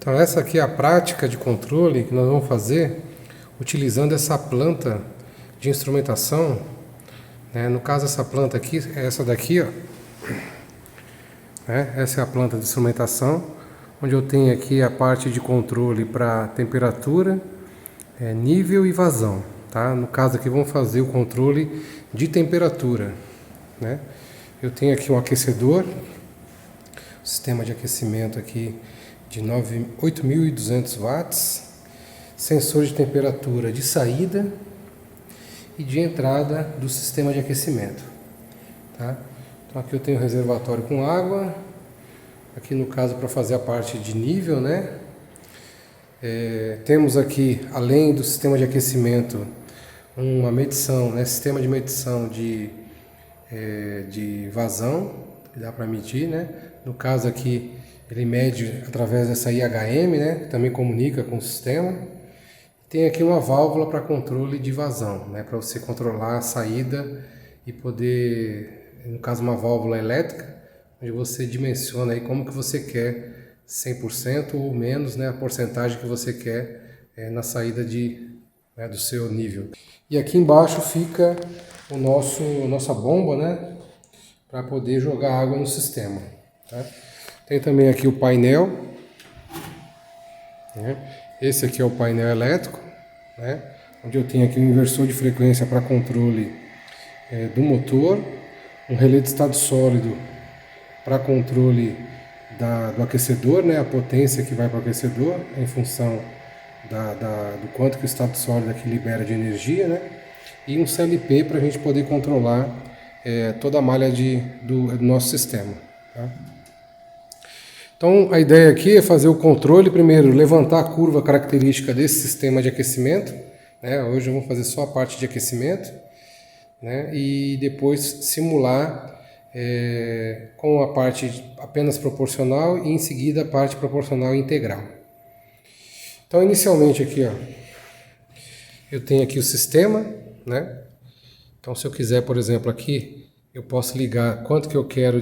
Então essa aqui é a prática de controle que nós vamos fazer utilizando essa planta de instrumentação, né? No caso essa planta aqui, é essa daqui, ó, né? Essa é a planta de instrumentação, onde eu tenho aqui a parte de controle para temperatura, nível e vazão, tá? No caso aqui vamos fazer o controle de temperatura, né? Eu tenho aqui um aquecedor, sistema de aquecimento aqui de 8.200 watts, sensor de temperatura de saída e de entrada do sistema de aquecimento, tá? Então aqui eu tenho um reservatório com água, aqui no caso para fazer a parte de nível, né? Temos aqui, além do sistema de aquecimento, uma medição, né? Sistema de medição de vazão, que dá para medir, né? No caso aqui ele mede através dessa IHM, né? Que também comunica com o sistema. Tem aqui uma válvula para controle de vazão, né? Para você controlar a saída e poder, no caso uma válvula elétrica, onde você dimensiona aí como que você quer 100% ou menos, né? A porcentagem que você quer na saída do seu nível. E aqui embaixo fica nossa bomba, né? Para poder jogar água no sistema, tá? Tem também aqui o painel, né? Esse aqui é o painel elétrico, né? Onde eu tenho aqui um inversor de frequência para controle do motor, um relé de estado sólido para controle do aquecedor, né? A potência que vai para o aquecedor em função do quanto que o estado sólido aqui libera de energia, né? E um CLP para a gente poder controlar toda a malha do nosso sistema, tá? Então a ideia aqui é fazer o controle, primeiro levantar a curva característica desse sistema de aquecimento, né? Hoje eu vou fazer só a parte de aquecimento, né? E depois simular com a parte apenas proporcional e em seguida a parte proporcional integral. Então inicialmente aqui, ó, eu tenho aqui o sistema, né? Então se eu quiser, por exemplo, aqui eu posso ligar quanto que eu quero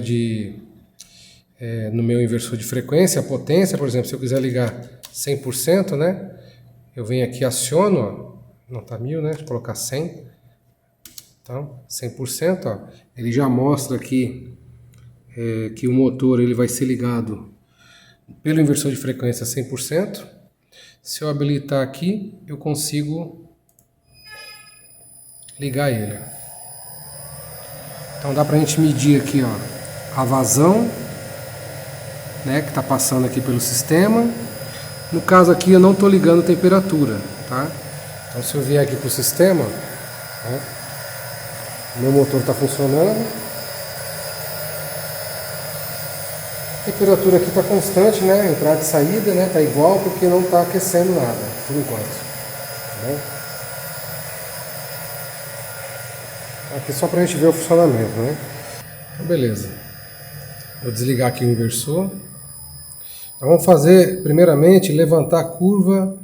no meu inversor de frequência, a potência, por exemplo, se eu quiser ligar 100%, né? Eu venho aqui, aciono, ó, não tá 1000, né? Vou colocar 100. Então, 100%, ó, ele já mostra aqui que o motor ele vai ser ligado pelo inversor de frequência 100%. Se eu habilitar aqui, eu consigo ligar ele. Então dá pra gente medir aqui, ó, a vazão, né, que está passando aqui pelo sistema. No caso aqui eu não estou ligando temperatura, tá? Então se eu vier aqui para o sistema, né, meu motor está funcionando, a temperatura aqui está constante, né? Entrada e saída, né? Está igual porque não está aquecendo nada por enquanto, né? Aqui só para a gente ver o funcionamento, né? Então beleza, vou desligar aqui o inversor. Então vamos fazer, primeiramente, levantar a curva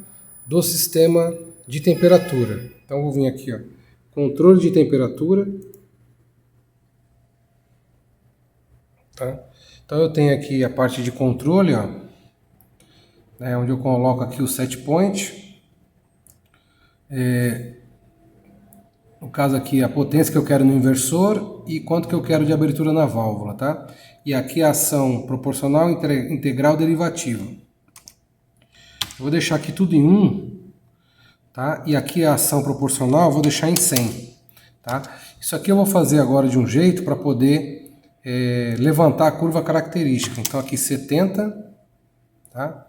do sistema de temperatura. Então vou vir aqui, ó, controle de temperatura, tá? Então eu tenho aqui a parte de controle, ó, né, onde eu coloco aqui o set point. No caso aqui a potência que eu quero no inversor e quanto que eu quero de abertura na válvula, tá? E aqui a ação proporcional, integral, derivativa. Eu vou deixar aqui tudo em 1, tá? E aqui a ação proporcional eu vou deixar em 100, tá? Isso aqui eu vou fazer agora de um jeito para poder levantar a curva característica. Então aqui 70, tá?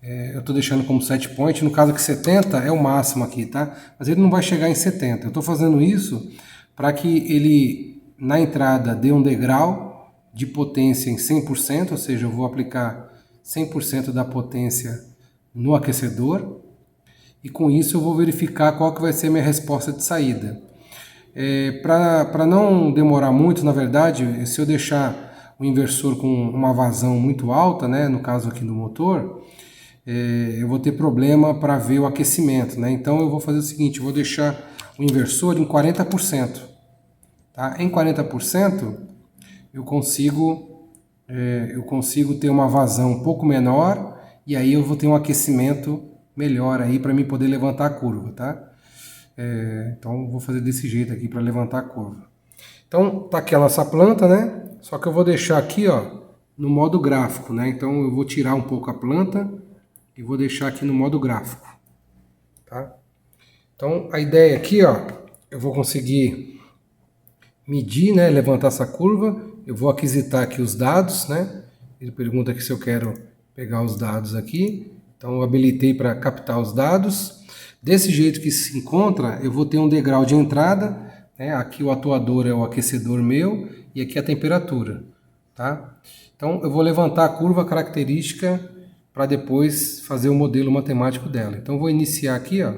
Eu estou deixando como set point, no caso aqui 70 é o máximo aqui, tá? Mas ele não vai chegar em 70. Eu estou fazendo isso para que ele, na entrada, dê um degrau de potência em 100%, ou seja, eu vou aplicar 100% da potência no aquecedor, e com isso eu vou verificar qual que vai ser a minha resposta de saída. Para não demorar muito, na verdade, se eu deixar o inversor com uma vazão muito alta, né, no caso aqui do motor, eu vou ter problema para ver o aquecimento, né? Então eu vou fazer o seguinte, eu vou deixar o inversor em 40%, tá? Em 40% eu consigo ter uma vazão um pouco menor e aí eu vou ter um aquecimento melhor aí para mim poder levantar a curva, tá? Então vou fazer desse jeito aqui para levantar a curva. Então tá aqui a nossa planta, né? Só que eu vou deixar aqui, ó, no modo gráfico, né? Então eu vou tirar um pouco a planta e vou deixar aqui no modo gráfico, tá? Então a ideia aqui, ó, eu vou conseguir medir, né? Levantar essa curva. Eu vou aquisitar aqui os dados, né? Ele pergunta aqui se eu quero pegar os dados aqui. Então eu habilitei para captar os dados. Desse jeito que se encontra, eu vou ter um degrau de entrada, né? Aqui o atuador é o aquecedor meu e aqui a temperatura, tá? Então eu vou levantar a curva característica para depois fazer o modelo matemático dela. Então eu vou iniciar aqui, ó.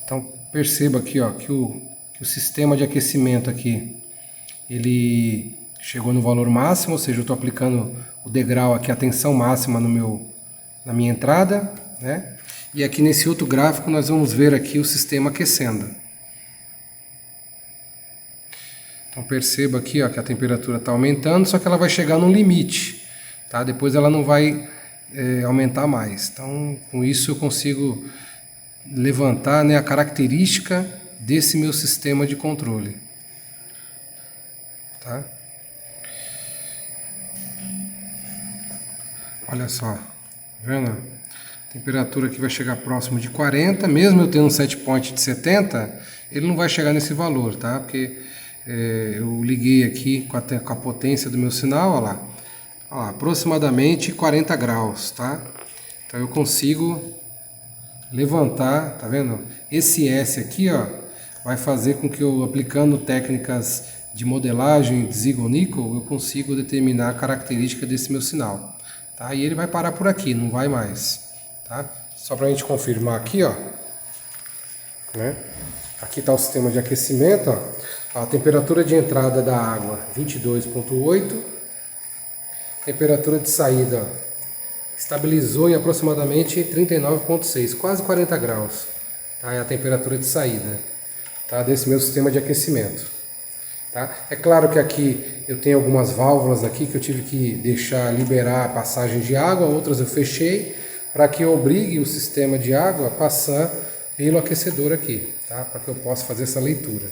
Então perceba aqui, ó, que o sistema de aquecimento aqui, ele chegou no valor máximo, ou seja, eu estou aplicando o degrau aqui, a tensão máxima na minha entrada, né? E aqui nesse outro gráfico nós vamos ver aqui o sistema aquecendo. Então perceba aqui, ó, que a temperatura está aumentando, só que ela vai chegar num limite, tá? Depois ela não vai aumentar mais. Então com isso eu consigo levantar, né, a característica desse meu sistema de controle, tá? Olha só, tá vendo? A temperatura aqui vai chegar próximo de 40, mesmo eu tendo um set point de 70, ele não vai chegar nesse valor, tá? Porque eu liguei aqui com a potência do meu sinal, ó lá, aproximadamente 40 graus, tá? Então eu consigo levantar, tá vendo? Esse S aqui, ó, vai fazer com que eu, aplicando técnicas de modelagem de Ziegel-Nichols, eu consigo determinar a característica desse meu sinal, tá? E ele vai parar por aqui, não vai mais, tá? Só para a gente confirmar aqui, ó, né? Aqui está o sistema de aquecimento, ó. A temperatura de entrada da água 22,8, temperatura de saída, ó, estabilizou em aproximadamente 39,6, quase 40 graus, tá? É a temperatura de saída, tá? Desse meu sistema de aquecimento, tá? É claro que aqui eu tenho algumas válvulas aqui que eu tive que deixar liberar a passagem de água, outras eu fechei para que eu obrigue o sistema de água a passar pelo aquecedor aqui, tá? Para que eu possa fazer essa leitura.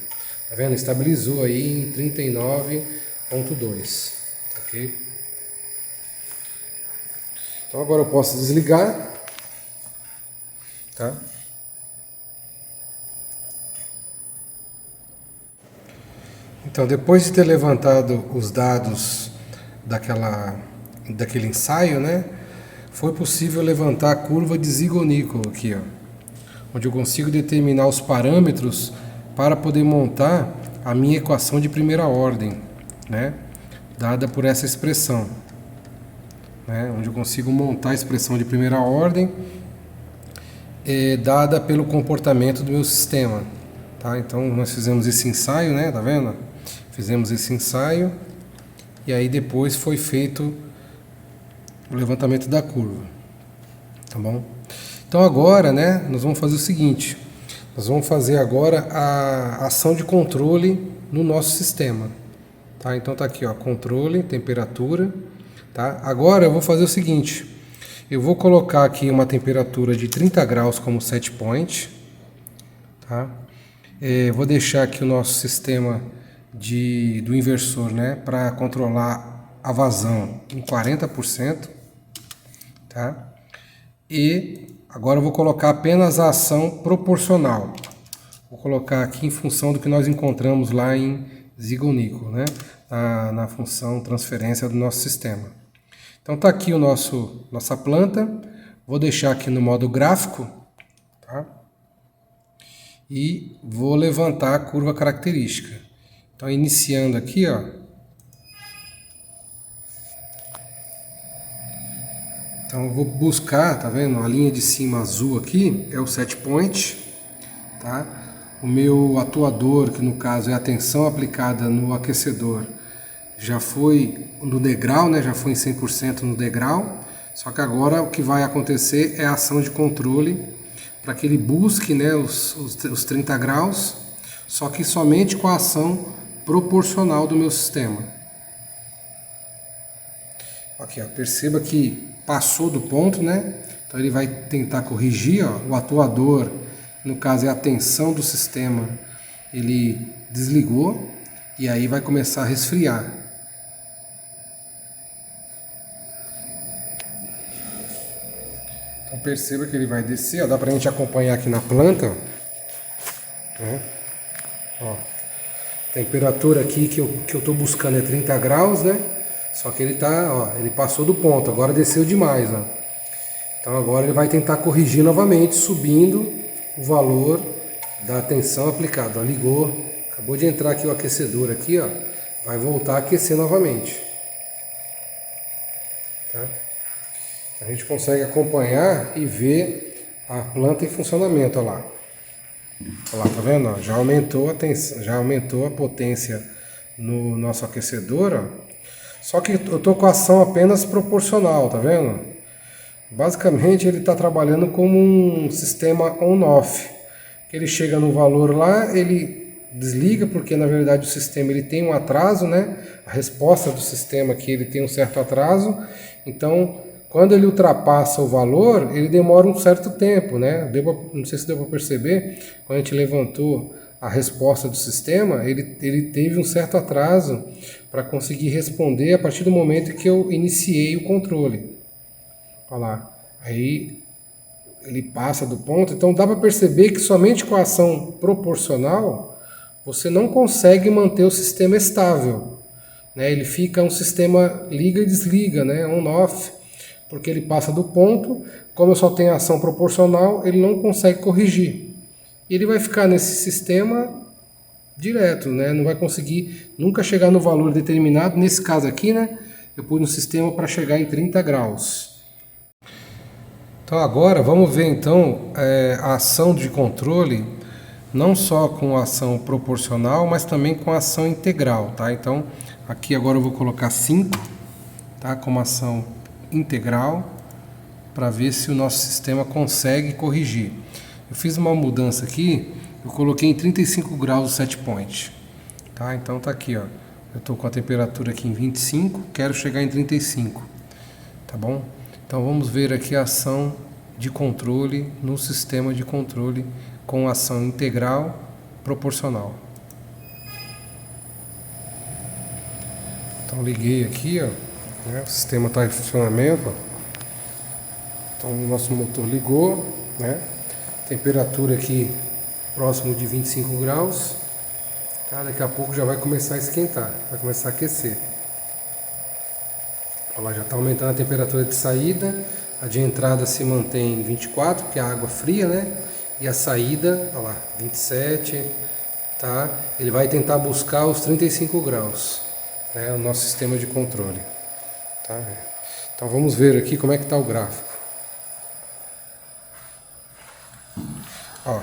Tá vendo? Estabilizou aí em 39,2, ok? Então agora eu posso desligar, tá? Então depois de ter levantado os dados daquele ensaio, né, foi possível levantar a curva de Ziegel-Nichols aqui, ó, onde eu consigo determinar os parâmetros para poder montar a minha equação de primeira ordem, né, dada por essa expressão, né, onde eu consigo montar a expressão de primeira ordem dada pelo comportamento do meu sistema, tá? Então nós fizemos esse ensaio, né, tá vendo? Fizemos esse ensaio e aí depois foi feito o levantamento da curva, tá bom? Então agora, né, nós vamos fazer o seguinte, nós vamos fazer agora a ação de controle no nosso sistema, tá? Então tá aqui, ó, controle, temperatura, tá? Agora eu vou fazer o seguinte, eu vou colocar aqui uma temperatura de 30 graus como set point, tá? Vou deixar aqui o nosso sistema do inversor, né, para controlar a vazão em 40%, tá? E agora eu vou colocar apenas a ação proporcional. Vou colocar aqui em função do que nós encontramos lá em Ziegel-Nichols, né, na função transferência do nosso sistema. Então tá aqui nossa planta. Vou deixar aqui no modo gráfico, tá? E vou levantar a curva característica. Então iniciando aqui, ó. Então eu vou buscar, tá vendo? A linha de cima azul aqui é o set point, tá? O meu atuador, que no caso é a tensão aplicada no aquecedor, já foi no degrau, né? Já foi em 100% no degrau. Só que agora o que vai acontecer é a ação de controle para que ele busque, né, os 30 graus, só que somente com a ação proporcional do meu sistema. Aqui, ó, perceba que passou do ponto, né? Então ele vai tentar corrigir, ó, o atuador, no caso é a tensão do sistema, ele desligou e aí vai começar a resfriar. Então perceba que ele vai descer, ó, dá pra gente acompanhar aqui na planta, né? Ó, temperatura aqui que eu tô buscando é 30 graus, né? Só que ele tá, ó, ele passou do ponto, agora desceu demais, ó. Então agora ele vai tentar corrigir novamente, subindo o valor da tensão aplicada. Ó, ligou, acabou de entrar aqui o aquecedor aqui, ó, vai voltar a aquecer novamente. Tá? A gente consegue acompanhar e ver a planta em funcionamento, ó lá. Olha lá, tá vendo? Ó, já aumentou a tensão, já aumentou a potência no nosso aquecedor, ó. Só que eu tô com a ação apenas proporcional, tá vendo? Basicamente ele está trabalhando como um sistema on-off. Ele chega no valor lá, ele desliga, porque na verdade o sistema ele tem um atraso, né? A resposta do sistema aqui ele tem um certo atraso. Então, quando ele ultrapassa o valor, ele demora um certo tempo, né? Não sei se deu para perceber, quando a gente levantou a resposta do sistema, ele teve um certo atraso para conseguir responder a partir do momento que eu iniciei o controle. Olha lá, aí ele passa do ponto, então dá para perceber que somente com a ação proporcional você não consegue manter o sistema estável, né? Ele fica um sistema liga e desliga, né? On-off, porque ele passa do ponto, como eu só tenho ação proporcional, ele não consegue corrigir. E ele vai ficar nesse sistema direto, né? Não vai conseguir nunca chegar no valor determinado. Nesse caso aqui, né? Eu pus um sistema para chegar em 30 graus. Então agora vamos ver então a ação de controle, não só com a ação proporcional, mas também com a ação integral, tá? Então aqui agora eu vou colocar 5, tá? Como ação integral, para ver se o nosso sistema consegue corrigir. Eu fiz uma mudança aqui, eu coloquei em 35 graus o set point, tá? Então tá aqui, ó. Eu estou com a temperatura aqui em 25, quero chegar em 35, tá bom? Então vamos ver aqui a ação de controle no sistema de controle com ação integral proporcional. Então liguei aqui, ó, né? O sistema está em funcionamento, ó. Então o nosso motor ligou, né? Temperatura aqui próximo de 25 graus. Tá? Daqui a pouco já vai começar a esquentar, vai começar a aquecer. Olha lá, já está aumentando a temperatura de saída. A de entrada se mantém em 24, porque é água fria, né? E a saída, olha lá, 27, tá? Ele vai tentar buscar os 35 graus, né? O nosso sistema de controle, tá? Então vamos ver aqui como é que está o gráfico. Ó.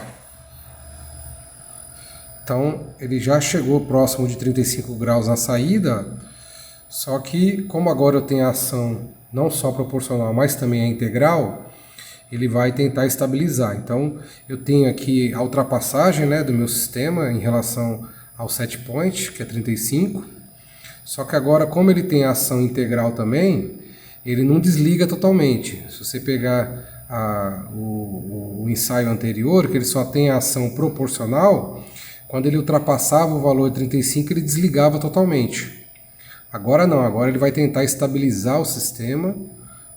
Então ele já chegou próximo de 35 graus na saída, só que como agora eu tenho a ação não só proporcional, mas também a integral, ele vai tentar estabilizar. Então eu tenho aqui a ultrapassagem, né, do meu sistema em relação ao set point, que é 35, só que agora como ele tem a ação integral também, ele não desliga totalmente. Se você pegar o ensaio anterior, que ele só tem a ação proporcional, quando ele ultrapassava o valor de 35, ele desligava totalmente. Agora não, agora ele vai tentar estabilizar o sistema,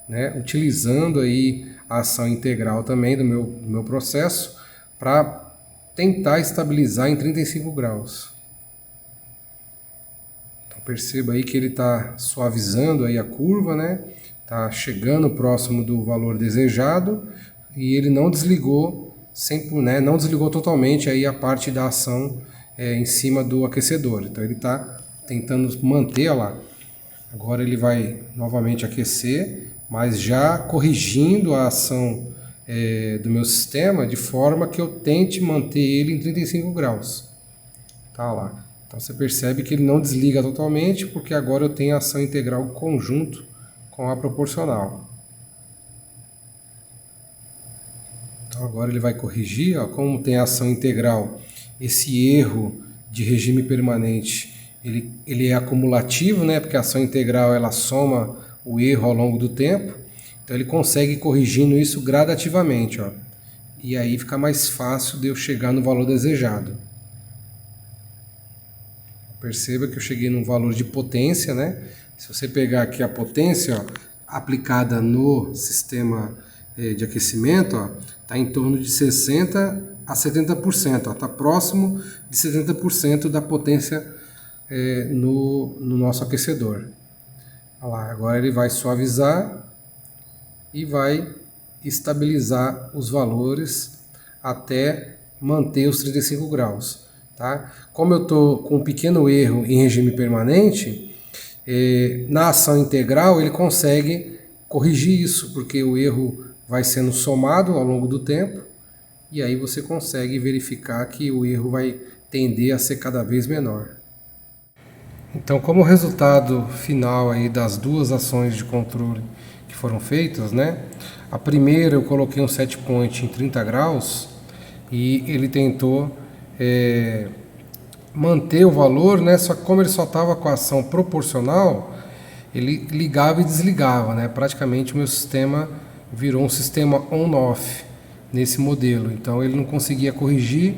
né, utilizando aí a ação integral também do meu processo, para tentar estabilizar em 35 graus. Então perceba aí que ele está suavizando aí a curva, né? Está chegando próximo do valor desejado e ele não desligou, né, não desligou totalmente aí a parte da ação em cima do aquecedor. Então ele está tentando manter, ó lá. Agora ele vai novamente aquecer, mas já corrigindo a ação do meu sistema de forma que eu tente manter ele em 35 graus. Tá lá. Então você percebe que ele não desliga totalmente, porque agora eu tenho a ação integral conjunto com a proporcional. Então agora ele vai corrigir, ó, como tem a ação integral, esse erro de regime permanente, ele é acumulativo, né? Porque a ação integral ela soma o erro ao longo do tempo. Então ele consegue ir corrigindo isso gradativamente, ó. E aí fica mais fácil de eu chegar no valor desejado. Perceba que eu cheguei num valor de potência, né? Se você pegar aqui a potência, ó, aplicada no sistema de aquecimento, está em torno de 60% a 70%, está próximo de 70% da potência no nosso aquecedor. Olha lá, agora ele vai suavizar e vai estabilizar os valores até manter os 35 graus. Tá? Como eu estou com um pequeno erro em regime permanente, na ação integral ele consegue corrigir isso, porque o erro vai sendo somado ao longo do tempo, e aí você consegue verificar que o erro vai tender a ser cada vez menor. Então, como resultado final aí das duas ações de controle que foram feitas, né? A primeira eu coloquei um set point em 30 graus e ele tentou manter o valor, né? Só que como ele só estava com a ação proporcional, ele ligava e desligava, né? Praticamente o meu sistema virou um sistema on-off nesse modelo. Então ele não conseguia corrigir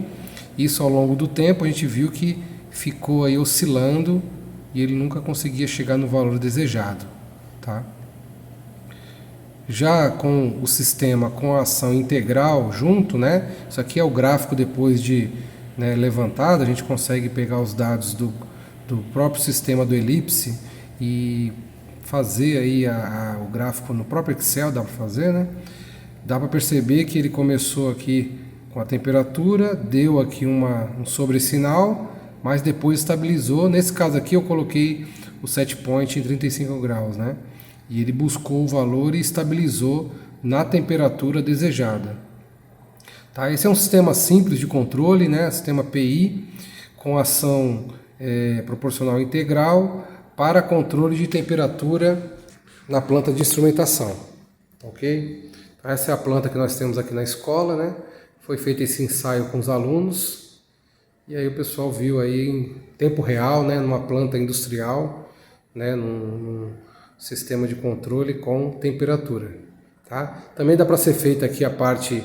isso ao longo do tempo. A gente viu que ficou aí oscilando e ele nunca conseguia chegar no valor desejado, tá? Já com o sistema com a ação integral junto, né? Isso aqui é o gráfico depois de levantado, a gente consegue pegar os dados do próprio sistema do Ellipse e fazer aí o gráfico no próprio Excel, dá para fazer, né? Dá para perceber que ele começou aqui com a temperatura, deu aqui um sobressinal, mas depois estabilizou. Nesse caso aqui eu coloquei o set point em 35 graus, né? E ele buscou o valor e estabilizou na temperatura desejada. Tá? Esse é um sistema simples de controle, né? Sistema PI, com ação proporcional integral para controle de temperatura na planta de instrumentação. Ok? Então, essa é a planta que nós temos aqui na escola, né? Foi feito esse ensaio com os alunos e aí o pessoal viu aí em tempo real, né? Numa planta industrial, né? Num sistema de controle com temperatura. Tá? Também dá para ser feita aqui a parte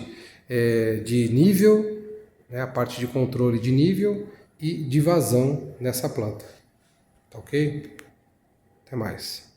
de nível, né? A parte de controle de nível e de vazão nessa planta. Tá ok? Até mais.